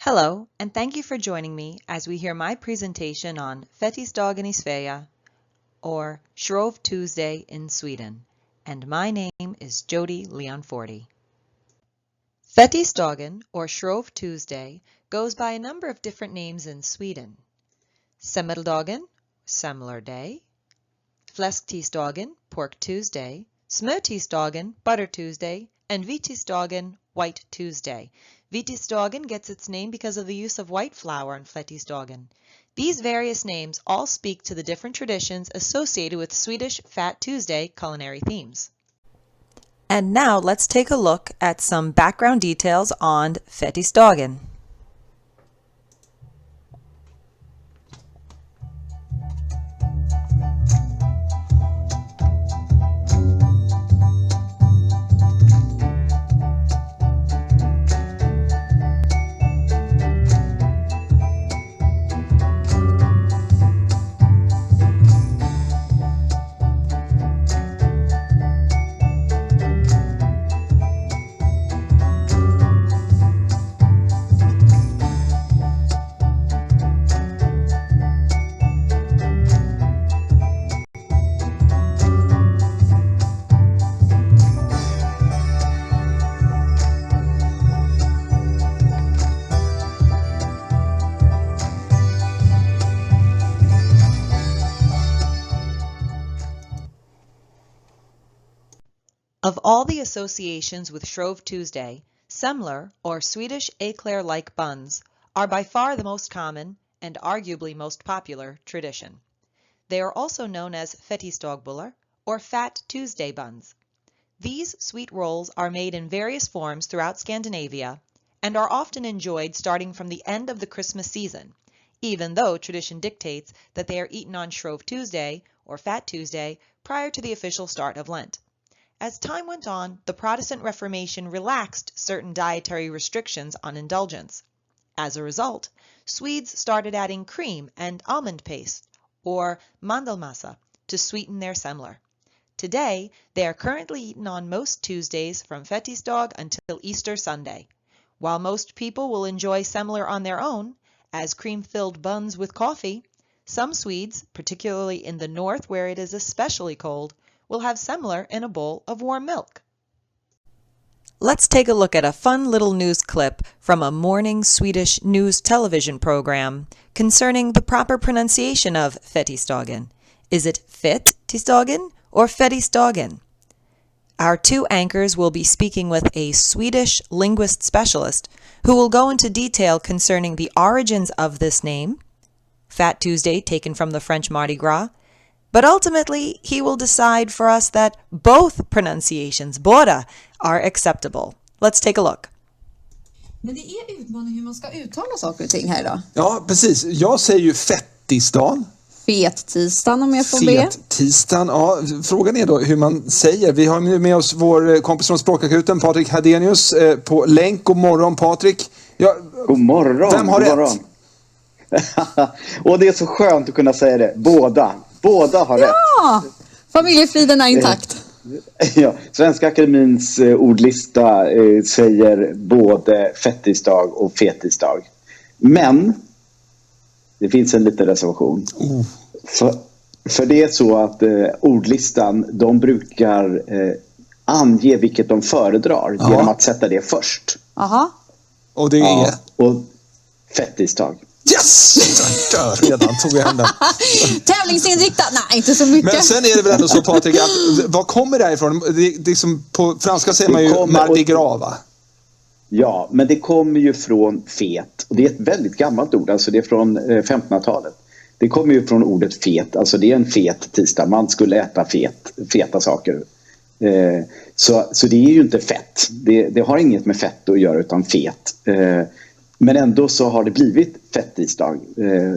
Hello, and thank you for joining me as we hear my presentation on Fettisdagen I Sverige, or Shrove Tuesday in Sweden, and my name is Jody Leonforti. Fettisdagen, or Shrove Tuesday, goes by a number of different names in Sweden. Semmeldagen, Semler Day, Fläsktisdagen, Pork Tuesday, Smörtisdagen, Butter Tuesday, and Vitisdagen, White Tuesday. Vitisdagen gets its name because of the use of white flour on Fettisdagen. These various names all speak to the different traditions associated with Swedish Fat Tuesday culinary themes. And now let's take a look at some background details on Fettisdagen. Of all the associations with Shrove Tuesday, semler, or Swedish eclair-like buns, are by far the most common and arguably most popular tradition. They are also known as fettisdagbullar, or Fat Tuesday buns. These sweet rolls are made in various forms throughout Scandinavia and are often enjoyed starting from the end of the Christmas season, even though tradition dictates that they are eaten on Shrove Tuesday, or Fat Tuesday, prior to the official start of Lent. As time went on, the Protestant Reformation relaxed certain dietary restrictions on indulgence. As a result, Swedes started adding cream and almond paste, or mandelmassa, to sweeten their semler. Today, they are currently eaten on most Tuesdays from Fettisdag until Easter Sunday. While most people will enjoy semler on their own, as cream-filled buns with coffee, some Swedes, particularly in the north where it is especially cold, will have semler in a bowl of warm milk. Let's take a look at a fun little news clip from a morning Swedish news television program concerning the proper pronunciation of Fettisdagen. Is it Fettisdagen or Fettisdagen? Our two anchors will be speaking with a Swedish linguist specialist who will go into detail concerning the origins of this name, Fat Tuesday taken from the French Mardi Gras, but ultimately, he will decide for us that both pronunciations, båda, are acceptable. Let's take a look. Men det är utmaning hur man ska uttala saker och ting här idag. Ja, precis. Jag säger ju fettisdagen. Fettisdagen om jag får be. Fettisdagen, ja. Frågan är då hur man säger. Vi har med oss vår kompis från Språkakuten, Patrik Hadenius, på länk. God morgon, Patrik. Ja, god morgon. Vem har rätt? Och det är så skönt att kunna säga det. Båda har rätt. Ja, familjefriden är intakt. Ja, Svenska Akademins ordlista säger både fettisdag och fetisdag. Men det finns en liten reservation. För det är så att ordlistan, de brukar ange vilket de föredrar genom att sätta det först. Aha. Och det är? Ja, och fettisdag. Yes! Redan tog jag hända. Tävlingsinriktad? Nej, inte så mycket. Men sen är det väl ändå så, Patrik, att vad kommer det här ifrån? Det är som på franska säger man ju Mardi Gras, va? Ja, men det kommer ju från fet. Och det är ett väldigt gammalt ord, alltså det är från 1500-talet. Det kommer ju från ordet fet, alltså det är en fet tisdag. Man skulle äta feta saker. Så det är ju inte fett. Det har inget med fett att göra utan fet. Men ändå så har det blivit fettisdag.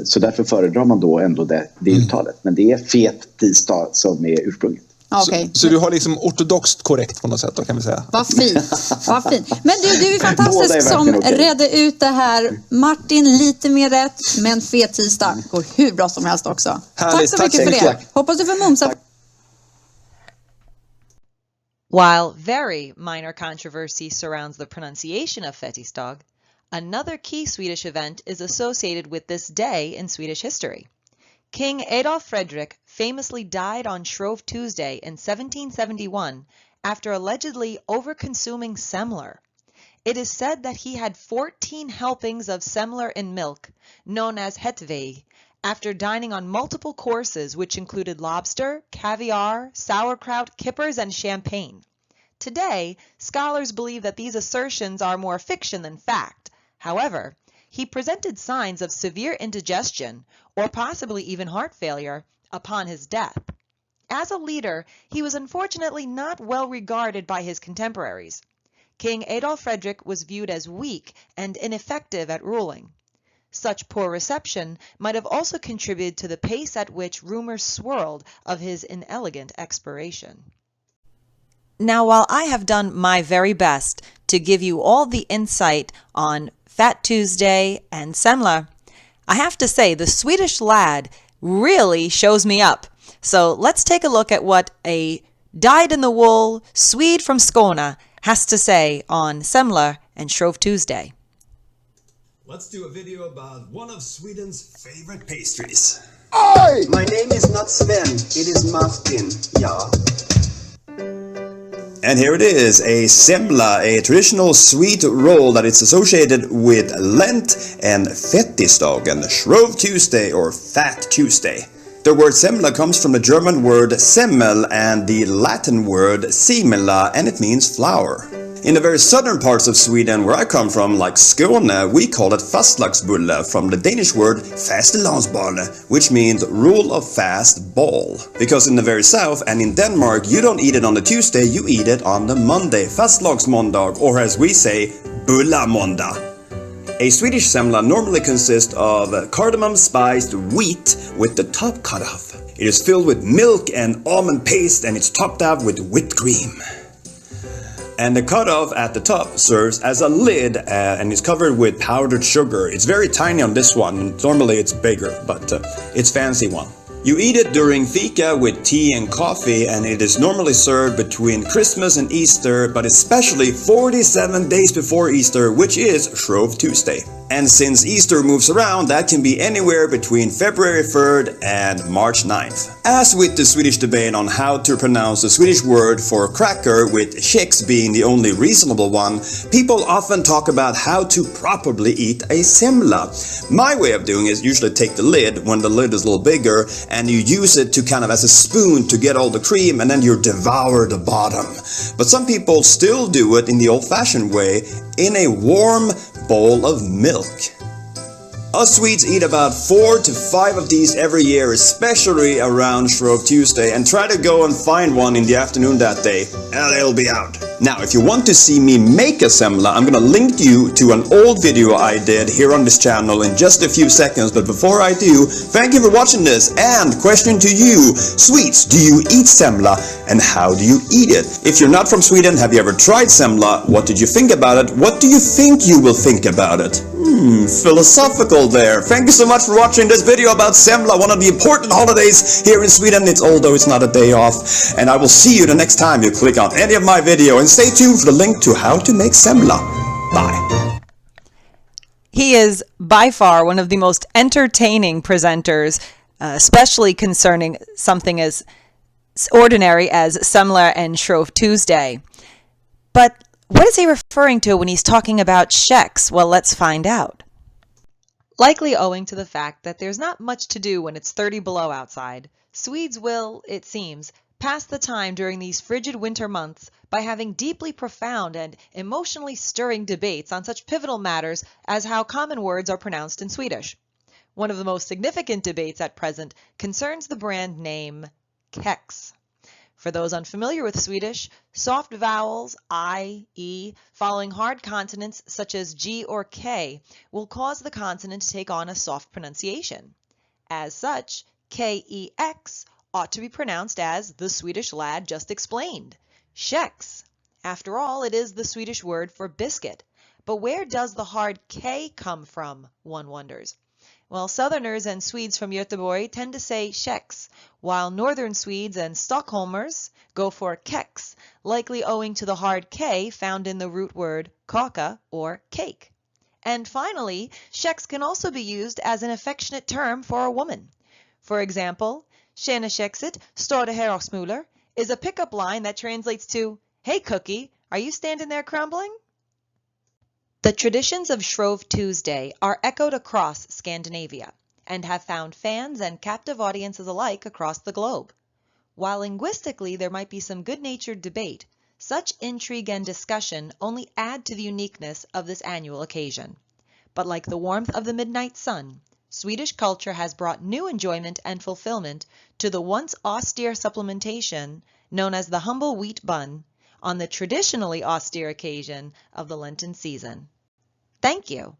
Så därför föredrar man då ändå det uttalet. Men det är fet tisdag som är ursprunget. Okay. Så du har liksom ortodoxt korrekt på något sätt då, kan vi säga. Vad fint. Men du är fantastisk som redde ut det här. Martin lite mer rätt, men fet tisdag går hur bra som helst också. Härligt. Tack så mycket för det. Hoppas du får mumsa. While very minor controversy surrounds the pronunciation of Fettisdag, Another key Swedish event is associated with this day in Swedish history. King Adolf Fredrik famously died on Shrove Tuesday in 1771 after allegedly over-consuming semler. It is said that he had 14 helpings of semler in milk, known as hetveig, after dining on multiple courses which included lobster, caviar, sauerkraut, kippers, and champagne. Today, scholars believe that these assertions are more fiction than fact. However, he presented signs of severe indigestion, or possibly even heart failure, upon his death. As a leader, he was unfortunately not well regarded by his contemporaries. King Adolf Fredrik was viewed as weak and ineffective at ruling. Such poor reception might have also contributed to the pace at which rumors swirled of his inelegant expiration. Now, while I have done my very best to give you all the insight on Fat Tuesday and semla, I have to say the Swedish lad really shows me up. So let's take a look at what a dyed-in-the-wool Swede from Skåne has to say on semla and Shrove Tuesday. Let's do a video about one of Sweden's favorite pastries. Oi! My name is not Sven, it is Martin, ja. And here it is, a semla, a traditional sweet roll that is associated with Lent and Fettisdagen, Shrove Tuesday or Fat Tuesday. The word semla comes from the German word semmel and the Latin word semela, and it means flour. In the very southern parts of Sweden where I come from, like Skåne, we call it fastlagsbulle from the Danish word fastelavnsbolle, which means rule of fast ball. Because in the very south and in Denmark, you don't eat it on the Tuesday, you eat it on the Monday, fastlagsmåndag, or as we say, bullamåndag. A Swedish semla normally consists of cardamom-spiced wheat with the top cut off. It is filled with milk and almond paste, and it's topped up with whipped cream. And the cutoff at the top serves as a lid and is covered with powdered sugar. It's very tiny on this one. Normally it's bigger, but it's fancy one. You eat it during fika with tea and coffee, and it is normally served between Christmas and Easter, but especially 47 days before Easter, which is Shrove Tuesday. And since Easter moves around, that can be anywhere between February 3rd and March 9th. As with the Swedish debate on how to pronounce the Swedish word for cracker, with kex being the only reasonable one, people often talk about how to properly eat a semla. My way of doing it is usually take the lid when the lid is a little bigger, and you use it to kind of as a spoon to get all the cream, and then you devour the bottom. But some people still do it in the old-fashioned way, in a warm bowl of milk. Us Swedes eat about 4 to 5 of these every year, especially around Shrove Tuesday, and try to go and find one in the afternoon that day, and they'll be out. Now, if you want to see me make a semla, I'm gonna link you to an old video I did here on this channel in just a few seconds, but before I do, thank you for watching this, and question to you, Swedes, do you eat semla, and how do you eat it? If you're not from Sweden, have you ever tried semla? What did you think about it? What do you think you will think about it? Philosophical there. Thank you so much for watching this video about semla, one of the important holidays here in Sweden. Although it's not a day off. And I will see you the next time you click on any of my video, and stay tuned for the link to how to make semla. Bye. He is by far one of the most entertaining presenters, especially concerning something as ordinary as semla and Shrove Tuesday. But what is he referring to when he's talking about kex? Well, let's find out. Likely owing to the fact that there's not much to do when it's 30 below outside, Swedes will, it seems, pass the time during these frigid winter months by having deeply profound and emotionally stirring debates on such pivotal matters as how common words are pronounced in Swedish. One of the most significant debates at present concerns the brand name kex. For those unfamiliar with Swedish, soft vowels I, E, following hard consonants such as G or K will cause the consonant to take on a soft pronunciation. As such, K-E-X ought to be pronounced as the Swedish lad just explained, kex. After all, it is the Swedish word for biscuit. But where does the hard K come from, one wonders? Well, Southerners and Swedes from Göteborg tend to say kex, while Northern Swedes and Stockholmers go for kex, likely owing to the hard K found in the root word kaka or cake. And finally, kex can also be used as an affectionate term for a woman. For example, Tjena kexet, står det här och smular is a pickup line that translates to, hey cookie, are you standing there crumbling? The traditions of Shrove Tuesday are echoed across Scandinavia and have found fans and captive audiences alike across the globe. While linguistically there might be some good-natured debate, such intrigue and discussion only add to the uniqueness of this annual occasion. But like the warmth of the midnight sun, Swedish culture has brought new enjoyment and fulfillment to the once austere supplementation known as the humble wheat bun on the traditionally austere occasion of the Lenten season. Thank you.